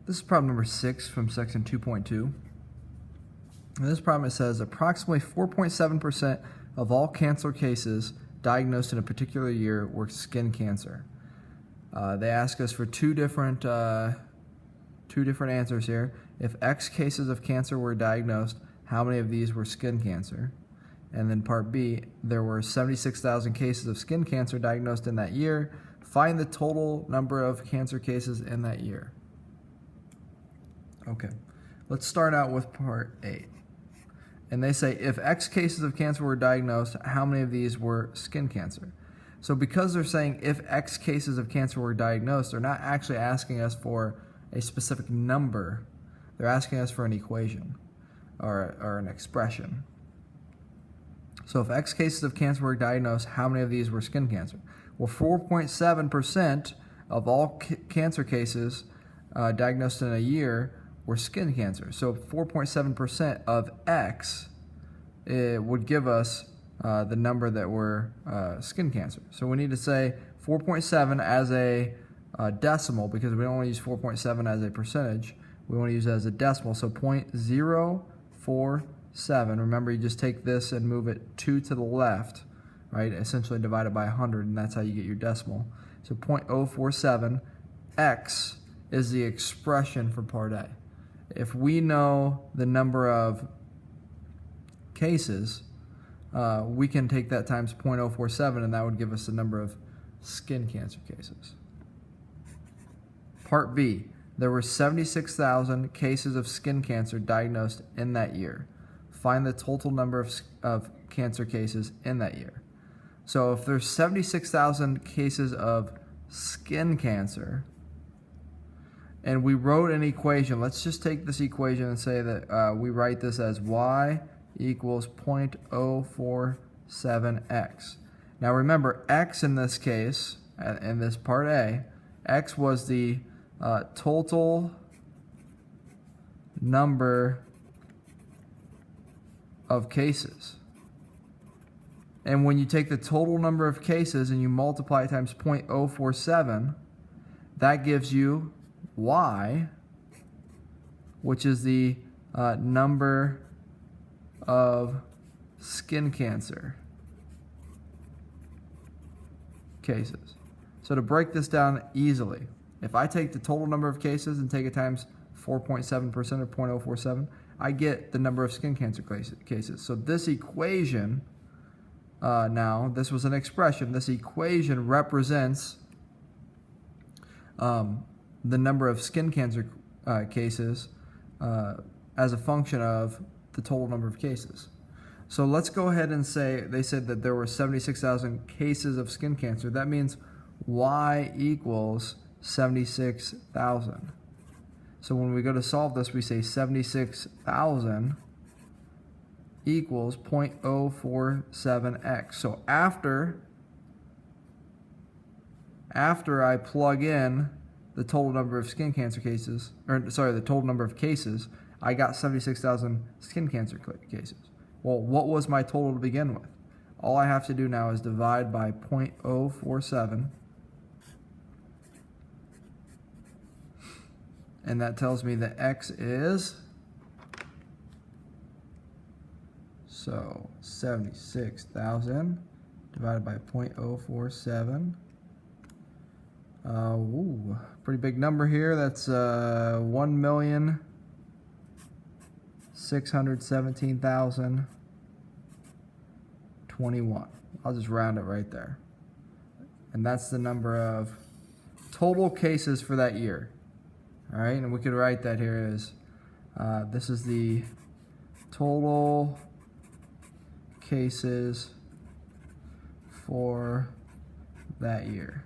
This is problem number 6 from section 2.2. In this problem it says approximately 4.7% of all cancer cases diagnosed in a particular year were skin cancer. They ask us for two different answers here. If X cases of cancer were diagnosed, how many of these were skin cancer? And then part B, there were 76,000 cases of skin cancer diagnosed in that year. Find the total number of cancer cases in that year. Okay, let's start out with part A. And they say if X cases of cancer were diagnosed, how many of these were skin cancer? So because they're saying if X cases of cancer were diagnosed, they're not actually asking us for a specific number. They're asking us for an equation or an expression. So if X cases of cancer were diagnosed, how many of these were skin cancer? Well, 4.7% of all cancer cases diagnosed in a year were skin cancer. So 4.7% of X would give us the number that were skin cancer. So we need to say 4.7 as a decimal, because we don't want to use 4.7 as a percentage. We want to use it as a decimal. So 0.047. Remember, you just take this and move it 2 to the left, right? Essentially divided by 100, and that's how you get your decimal. So 0.047. X is the expression for part A. If we know the number of cases, we can take that times 0.047, and that would give us the number of skin cancer cases. Part B, there were 76,000 cases of skin cancer diagnosed in that year. Find the total number of cancer cases in that year. So if there's 76,000 cases of skin cancer, and we wrote an equation, let's just take this equation and say that we write this as y equals 0.047x. Now remember, x in this case, in this part A, x was the total number of cases. And when you take the total number of cases and you multiply it times 0.047, that gives you y, which is the number of skin cancer cases. So to break this down easily, if I take the total number of cases and take it times 4.7% or 0.047, I get the number of skin cancer cases. So this equation, now, this was an expression, this equation represents the number of skin cancer cases as a function of the total number of cases. So let's go ahead and say, they said that there were 76,000 cases of skin cancer. That means y equals 76,000. So when we go to solve this, we say 76,000 equals 0.047x. So after I plug in the total number of skin cancer cases, or sorry, the total number of cases, I got 76,000 skin cancer cases. Well, what was my total to begin with? All I have to do now is divide by 0.047, and that tells me that x is, so 76,000 divided by 0.047. Pretty big number here. That's 1,617,021. I'll just round it right there. And that's the number of total cases for that year. All right, and we could write that here as this is the total cases for that year.